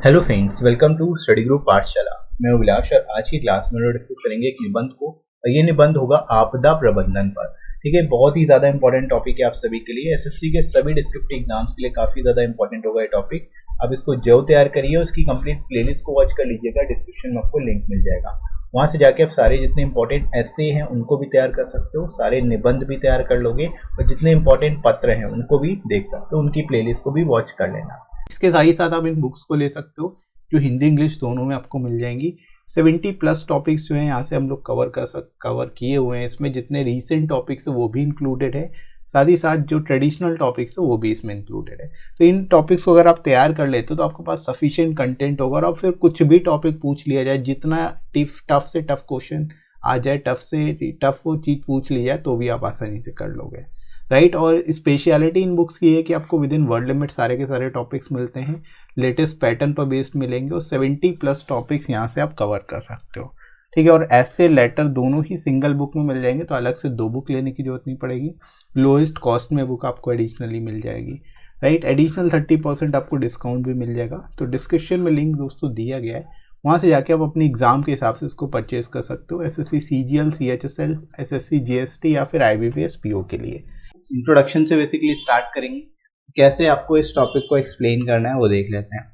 Hello friends, welcome to study group Pathshala. मैं अभिलाष और आज की क्लास में डिस्कस करेंगे एक निबंध को। ये निबंध होगा आपदा प्रबंधन पर। ठीक है, बहुत ही ज्यादा इंपॉर्टेंट टॉपिक है आप सभी के लिए। एसएससी के सभी डिस्क्रिप्टिव एग्जाम्स के लिए काफी ज्यादा इंपॉर्टेंट होगा ये टॉपिक। आप इसको जो तैयार करिए, उसकी कंप्लीट प्लेलिस्ट को वॉच कर लीजिएगा। डिस्क्रिप्शन में आपको लिंक मिल जाएगा, वहां से जाके आप सारे जितने इंपॉर्टेंट एस्से हैं उनको भी तैयार कर सकते हो, सारे निबंध भी तैयार कर लोगे और जितने इंपॉर्टेंट पत्र हैं उनको भी देख सकते हो। उनकी प्लेलिस्ट को भी वॉच कर लेना। इसके साथ ही साथ आप इन बुक्स को ले सकते हो जो हिंदी इंग्लिश दोनों में आपको मिल जाएंगी। 70+ टॉपिक्स जो हैं यहाँ से हम लोग कवर किए हुए हैं। इसमें जितने रीसेंट टॉपिक्स हैं वो भी इंक्लूडेड है, साथ ही साथ जो ट्रेडिशनल टॉपिक्स है वो भी इसमें इंक्लूडेड है। तो इन टॉपिक्स को अगर आप तैयार कर लेते हो तो आपके पास सफिशिएंट कंटेंट होगा और फिर कुछ भी टॉपिक पूछ लिया जाए, जितना टफ से टफ क्वेश्चन आ जाए, टफ से टफ वो चीज़ पूछ ली जाए तो भी आप आसानी से कर लोगे, राइट। और स्पेशलिटी इन बुक्स की है कि आपको विद इन वर्ड लिमिट सारे के सारे टॉपिक्स मिलते हैं, लेटेस्ट पैटर्न पर बेस्ड मिलेंगे और 70+ टॉपिक्स यहाँ से आप कवर कर सकते हो। ठीक है, और ऐसे लेटर दोनों ही सिंगल बुक में मिल जाएंगे, तो अलग से 2 बुक लेने की जरूरत नहीं पड़ेगी। लोएस्ट कॉस्ट में बुक आपको एडिशनली मिल जाएगी, राइट। एडिशनल 30% आपको डिस्काउंट भी मिल जाएगा। तो डिस्क्रिप्शन में लिंक दोस्तों दिया गया है, वहाँ से जाके आप अपनी एग्जाम के हिसाब से इसको परचेज कर सकते हो। SSC CGL, CHSL, SSC GST या फिर आईबीपीएस पीओ के लिए। इंट्रोडक्शन से बेसिकली स्टार्ट करेंगे, कैसे आपको इस टॉपिक को एक्सप्लेन करना है वो देख लेते हैं।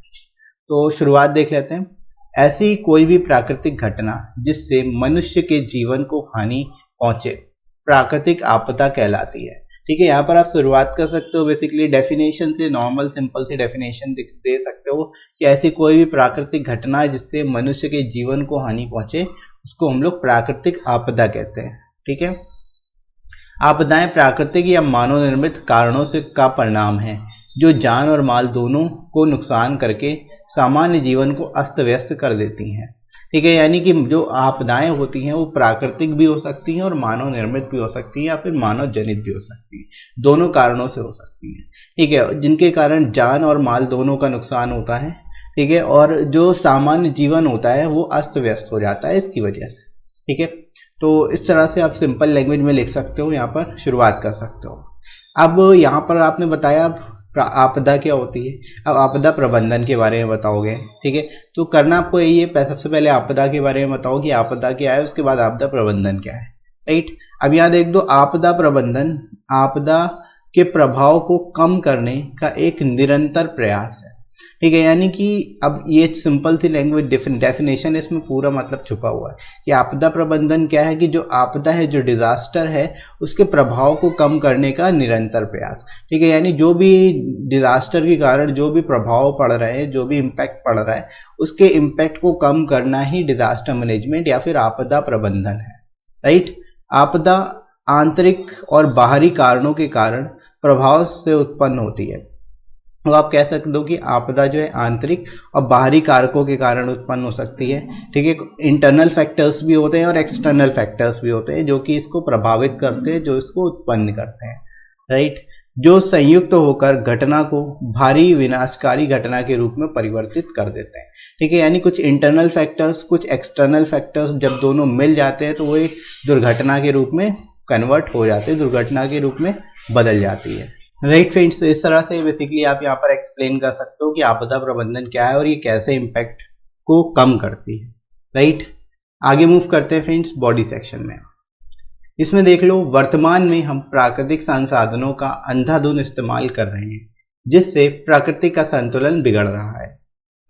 तो शुरुआत देख लेते हैं। ऐसी कोई भी प्राकृतिक घटना जिससे मनुष्य के जीवन को हानि पहुंचे प्राकृतिक आपदा कहलाती है। ठीक है, यहाँ पर आप शुरुआत कर सकते हो बेसिकली डेफिनेशन से, नॉर्मल सिंपल से डेफिनेशन दे सकते हो कि ऐसी कोई भी प्राकृतिक घटना जिससे मनुष्य के जीवन को हानि पहुंचे उसको हम लोग प्राकृतिक आपदा कहते हैं। ठीक है, आपदाएं प्राकृतिक या मानव निर्मित कारणों से का परिणाम है जो जान और माल दोनों को नुकसान करके सामान्य जीवन को अस्त व्यस्त कर देती हैं। ठीक है, यानी कि जो आपदाएं होती हैं वो प्राकृतिक भी हो सकती हैं और मानव निर्मित भी हो सकती हैं या फिर मानव जनित भी हो सकती हैं, दोनों कारणों से हो सकती हैं। ठीक है, जिनके कारण जान और माल दोनों का नुकसान होता है। ठीक है, और जो सामान्य जीवन होता है वो अस्त व्यस्त हो जाता है इसकी वजह से। ठीक है, तो इस तरह से आप सिंपल लैंग्वेज में लिख सकते हो, यहाँ पर शुरुआत कर सकते हो। अब यहाँ पर आपने बताया अब आपदा क्या होती है, अब आपदा प्रबंधन के बारे में बताओगे। ठीक है, तो करना आपको यही है, सबसे पहले आपदा के बारे में बताओ कि आपदा क्या है, उसके बाद आपदा प्रबंधन क्या है, राइट। अब यहाँ देख दो, आपदा प्रबंधन आपदा के प्रभाव को कम करने का एक निरंतर प्रयास है। ठीक है, यानी कि अब ये सिंपल सी लैंग्वेज डेफिनेशन इसमें पूरा मतलब छुपा हुआ है कि आपदा प्रबंधन क्या है कि जो आपदा है, जो डिजास्टर है, उसके प्रभाव को कम करने का निरंतर प्रयास। ठीक है, यानी जो भी डिजास्टर के कारण जो भी प्रभाव पड़ रहे हैं, जो भी इम्पैक्ट पड़ रहा है, उसके इम्पैक्ट को कम करना ही डिजास्टर मैनेजमेंट या फिर आपदा प्रबंधन है, राइट। आपदा आंतरिक और बाहरी कारणों के कारण प्रभाव से उत्पन्न होती है। तो आप कह सकते हो कि आपदा जो है आंतरिक और बाहरी कारकों के कारण उत्पन्न हो सकती है। ठीक है, इंटरनल फैक्टर्स भी होते हैं और एक्सटर्नल फैक्टर्स भी होते हैं जो कि इसको प्रभावित करते हैं, जो इसको उत्पन्न करते हैं, राइट, जो संयुक्त होकर घटना को भारी विनाशकारी घटना के रूप में परिवर्तित कर देते हैं। ठीक है, यानी कुछ इंटरनल फैक्टर्स, कुछ एक्सटर्नल फैक्टर्स जब दोनों मिल जाते हैं तो वो एक दुर्घटना के रूप में कन्वर्ट हो जाते हैं, दुर्घटना के रूप में बदल जाती है, राइट फ्रेंड्स। इस तरह से बेसिकली आप यहाँ पर एक्सप्लेन कर सकते हो कि आपदा प्रबंधन क्या है और ये कैसे इम्पैक्ट को कम करती है, राइट। आगे मूव करते हैं फ्रेंड्स बॉडी सेक्शन में। इसमें देख लो, वर्तमान में हम प्राकृतिक संसाधनों का अंधाधुंध इस्तेमाल कर रहे हैं जिससे प्रकृति का संतुलन बिगड़ रहा है।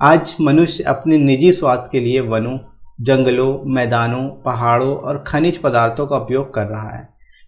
आज मनुष्य अपने निजी स्वार्थ के लिए वनों, जंगलों, मैदानों, पहाड़ों और खनिज पदार्थों का उपयोग कर रहा है।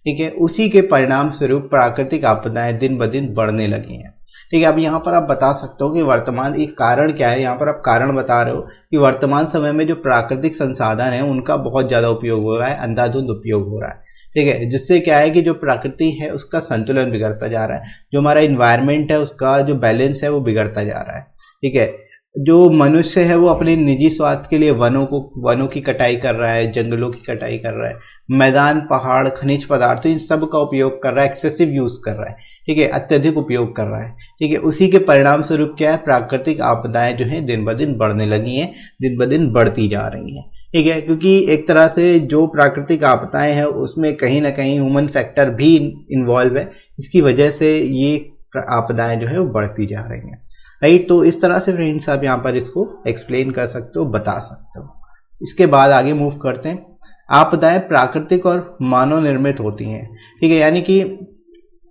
ठीक है, उसी के परिणाम स्वरूप प्राकृतिक आपदाएं दिन ब दिन बढ़ने लगी हैं। ठीक है, अब यहाँ पर आप बता सकते हो कि वर्तमान एक कारण क्या है। यहाँ पर आप कारण बता रहे हो कि वर्तमान समय में जो प्राकृतिक संसाधन है उनका बहुत ज़्यादा उपयोग हो रहा है, अंधाधुंध उपयोग हो रहा है। ठीक है, जिससे क्या है कि जो प्रकृति है उसका संतुलन बिगड़ता जा रहा है, जो हमारा इन्वायरमेंट है उसका जो बैलेंस है वो बिगड़ता जा रहा है। ठीक है, जो मनुष्य है वो अपने निजी स्वार्थ के लिए वनों की कटाई कर रहा है, जंगलों की कटाई कर रहा है, मैदान, पहाड़, खनिज पदार्थ, इन सब का उपयोग कर रहा है, एक्सेसिव यूज कर रहा है। ठीक है, अत्यधिक उपयोग कर रहा है। ठीक है, उसी के परिणाम स्वरूप क्या है, प्राकृतिक आपदाएं जो है दिन ब दिन बढ़ने लगी हैं, दिन ब दिन बढ़ती जा रही हैं। ठीक है, क्योंकि एक तरह से जो प्राकृतिक आपदाएं हैं उसमें कहीं ना कहीं ह्यूमन फैक्टर भी इन्वॉल्व है, इसकी वजह से ये आपदाएं जो है वो बढ़ती जा रही हैं। राइट। तो इस तरह से फ्रेंड्स आप यहाँ पर इसको एक्सप्लेन कर सकते हो, बता सकते हो। इसके बाद आगे मूव करते हैं। आपदाएं प्राकृतिक और मानव निर्मित होती हैं, ठीक है। यानी कि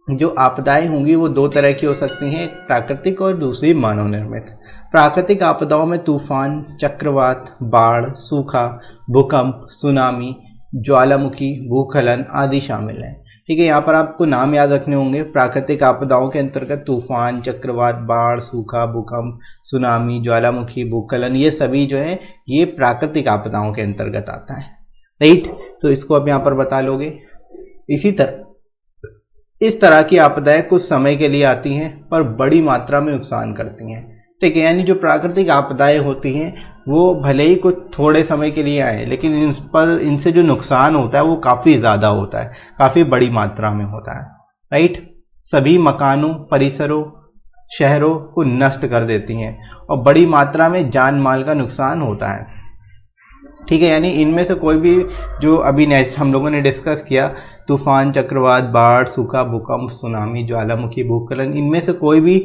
जो आपदाएं होंगी वो दो तरह की हो सकती हैं, एक प्राकृतिक और दूसरी मानव निर्मित। प्राकृतिक आपदाओं में तूफान, चक्रवात, बाढ़, सूखा, भूकंप, सुनामी, ज्वालामुखी, भूस्खलन आदि शामिल हैं, ठीक है। यहाँ पर आपको नाम याद रखने होंगे। प्राकृतिक आपदाओं के अंतर्गत तूफान, चक्रवात, बाढ़, सूखा, भूकंप, सुनामी, ज्वालामुखी, भूस्खलन, ये सभी जो है ये प्राकृतिक आपदाओं के अंतर्गत आता है, राइट। तो इसको आप यहाँ पर बता लोगे। इस तरह की आपदाएं कुछ समय के लिए आती हैं पर बड़ी मात्रा में नुकसान करती हैं, ठीक है। यानी जो प्राकृतिक आपदाएं होती हैं वो भले ही कुछ थोड़े समय के लिए आए, लेकिन इनसे जो नुकसान होता है वो काफ़ी ज़्यादा होता है, काफ़ी बड़ी मात्रा में होता है, राइट। सभी मकानों, परिसरों, शहरों को नष्ट कर देती हैं और बड़ी मात्रा में जान माल का नुकसान होता है, ठीक है। यानी इनमें से कोई भी जो अभी हम लोगों ने डिस्कस किया, तूफान, चक्रवात, बाढ़, सूखा, भूकंप, सुनामी, ज्वालामुखी, भूस्खलन, इनमें से कोई भी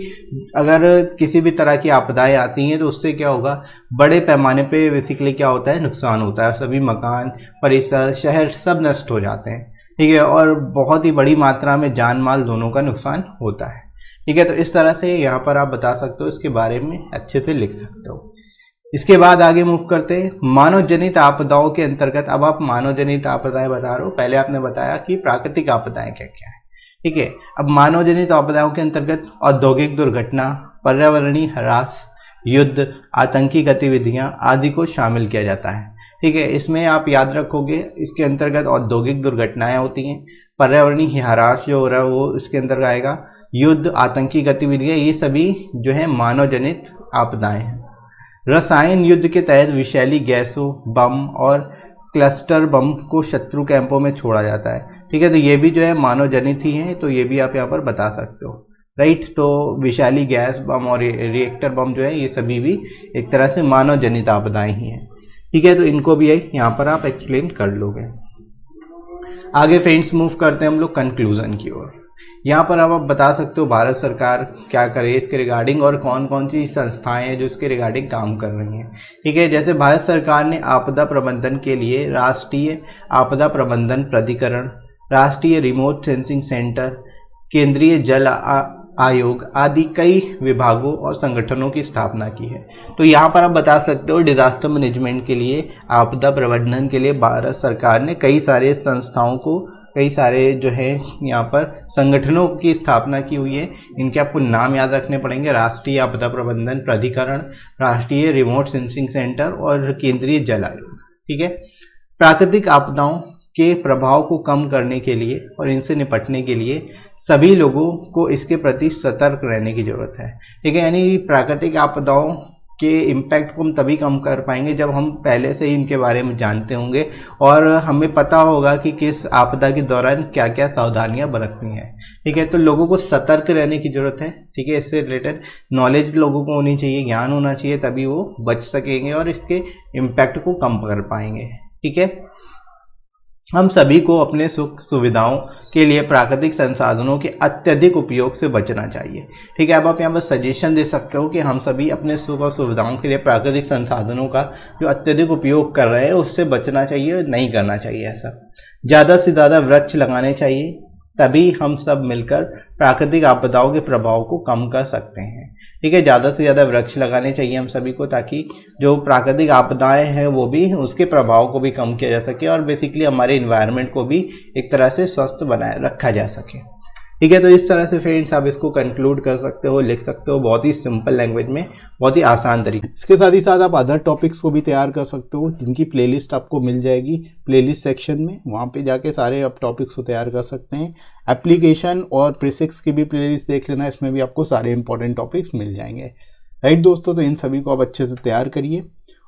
अगर किसी भी तरह की आपदाएं आती हैं तो उससे क्या होगा, बड़े पैमाने पे बेसिकली क्या होता है, नुकसान होता है। सभी मकान, परिसर, शहर सब नष्ट हो जाते हैं, ठीक है। और बहुत ही बड़ी मात्रा में जान माल दोनों का नुकसान होता है, ठीक है। तो इस तरह से यहाँ पर आप बता सकते हो, इसके बारे में अच्छे से लिख सकते हो। इसके बाद आगे मूव करते हैं मानव जनित आपदाओं के अंतर्गत। अब आप मानव जनित आपदाएं बता रहे हो, पहले आपने बताया कि प्राकृतिक आपदाएं क्या क्या है, ठीक है। अब मानव जनित आपदाओं के अंतर्गत औद्योगिक दुर्घटना, पर्यावरणीय ह्रास, युद्ध, आतंकी गतिविधियां आदि को शामिल किया जाता है, ठीक है। इसमें आप याद रखोगे, इसके अंतर्गत औद्योगिक दुर्घटनाएं होती हैं, पर्यावरणीय ह्रास जो हो रहा है वो इसके अंदर आएगा, युद्ध, आतंकी गतिविधियां, ये सभी जो है मानव जनित आपदाएं हैं। रसायन युद्ध के तहत विषैली गैसों, बम और क्लस्टर बम को शत्रु कैंपों में छोड़ा जाता है, ठीक है। तो ये भी जो है मानव जनित ही है, तो ये भी आप यहाँ पर बता सकते हो, राइट। तो विषैली गैस, बम और रिएक्टर बम जो है ये सभी भी एक तरह से मानव जनित आपदाएं ही हैं, ठीक है। तो इनको भी यहाँ पर आप एक्सप्लेन कर लोगे। आगे फ्रेंड्स मूव करते हैं हम लोग कंक्लूजन की ओर। यहाँ पर अब आप बता सकते हो भारत सरकार क्या करे इसके रिगार्डिंग और कौन कौन सी संस्थाएं हैं जो इसके रिगार्डिंग काम कर रही हैं, ठीक है। जैसे भारत सरकार ने आपदा प्रबंधन के लिए राष्ट्रीय आपदा प्रबंधन प्राधिकरण, राष्ट्रीय रिमोट सेंसिंग सेंटर, केंद्रीय जल आयोग आदि कई विभागों और संगठनों की स्थापना की है। तो यहाँ पर आप बता सकते हो डिजास्टर मैनेजमेंट के लिए, आपदा प्रबंधन के लिए भारत सरकार ने कई सारे संस्थाओं को, कई सारे जो है यहाँ पर संगठनों की स्थापना की हुई है। इनके आपको नाम याद रखने पड़ेंगे, राष्ट्रीय आपदा प्रबंधन प्राधिकरण, राष्ट्रीय रिमोट सेंसिंग सेंटर और केंद्रीय जल आयोग, ठीक है। प्राकृतिक आपदाओं के प्रभाव को कम करने के लिए और इनसे निपटने के लिए सभी लोगों को इसके प्रति सतर्क रहने की जरूरत है, ठीक है। यानी प्राकृतिक आपदाओं के इम्पैक्ट को हम तभी कम कर पाएंगे जब हम पहले से ही इनके बारे में जानते होंगे और हमें पता होगा कि किस आपदा के दौरान क्या क्या सावधानियां बरतनी है, ठीक है। तो लोगों को सतर्क रहने की जरूरत है, ठीक है। इससे रिलेटेड नॉलेज लोगों को होनी चाहिए, ज्ञान होना चाहिए, तभी वो बच सकेंगे और इसके इम्पैक्ट को कम कर पाएंगे, ठीक है। हम सभी को अपने सुख सुविधाओं के लिए प्राकृतिक संसाधनों के अत्यधिक उपयोग से बचना चाहिए, ठीक है। अब आप यहाँ पर सजेशन दे सकते हो कि हम सभी अपने सुख और सुविधाओं के लिए प्राकृतिक संसाधनों का जो अत्यधिक उपयोग कर रहे हैं उससे बचना चाहिए, नहीं करना चाहिए ऐसा। ज़्यादा से ज़्यादा वृक्ष लगाने चाहिए, तभी हम सब मिलकर प्राकृतिक आपदाओं के प्रभाव को कम कर सकते हैं, ठीक है। ज़्यादा से ज़्यादा वृक्ष लगाने चाहिए हम सभी को, ताकि जो प्राकृतिक आपदाएं हैं वो भी, उसके प्रभाव को भी कम किया जा सके और बेसिकली हमारे इन्वायरमेंट को भी एक तरह से स्वस्थ बनाए रखा जा सके, ठीक है। तो इस तरह से फ्रेंड्स आप इसको कंक्लूड कर सकते हो, लिख सकते हो, बहुत ही सिंपल लैंग्वेज में, बहुत ही आसान तरीके। इसके साथ ही साथ आप अदर टॉपिक्स को भी तैयार कर सकते हो, जिनकी प्लेलिस्ट आपको मिल जाएगी प्लेलिस्ट सेक्शन में, वहाँ पे जाके सारे आप टॉपिक्स को तैयार कर सकते हैं। एप्लीकेशन और प्रीसिक्स की भी प्लेलिस्ट देख लेना, इसमें भी आपको सारे इंपॉर्टेंट टॉपिक्स मिल जाएंगे, राइट दोस्तों। तो इन सभी को आप अच्छे से तैयार करिए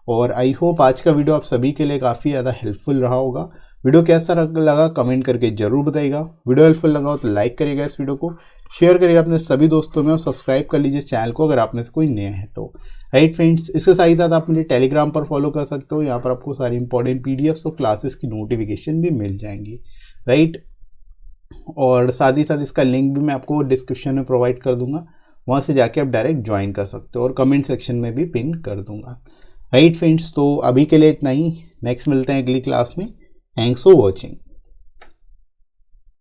और आई होप आज का वीडियो आप सभी के लिए काफ़ी ज़्यादा हेल्पफुल रहा होगा। वीडियो कैसा लगा कमेंट करके जरूर बताइएगा। वीडियो हेल्पफुल लगा हो तो लाइक करिएगा, इस वीडियो को शेयर करिएगा अपने सभी दोस्तों में और सब्सक्राइब कर लीजिए चैनल को अगर आप में से कोई नया है तो, राइट फ्रेंड्स। इसके साथ ही साथ आप मुझे टेलीग्राम पर फॉलो कर सकते हो, यहाँ पर आपको सारी इंपॉर्टेंट पीडीएफ्स और क्लासेस की नोटिफिकेशन भी मिल जाएंगी, राइट। और साथ ही साथ इसका लिंक भी मैं आपको डिस्क्रिप्शन में प्रोवाइड कर दूंगा, वहाँ से जाके आप डायरेक्ट ज्वाइन कर सकते हो और कमेंट सेक्शन में भी पिन कर दूंगा। राइट फ्रेंड्स, तो अभी के लिए इतना ही। नेक्स्ट मिलते हैं अगली क्लास में। Thanks for watching.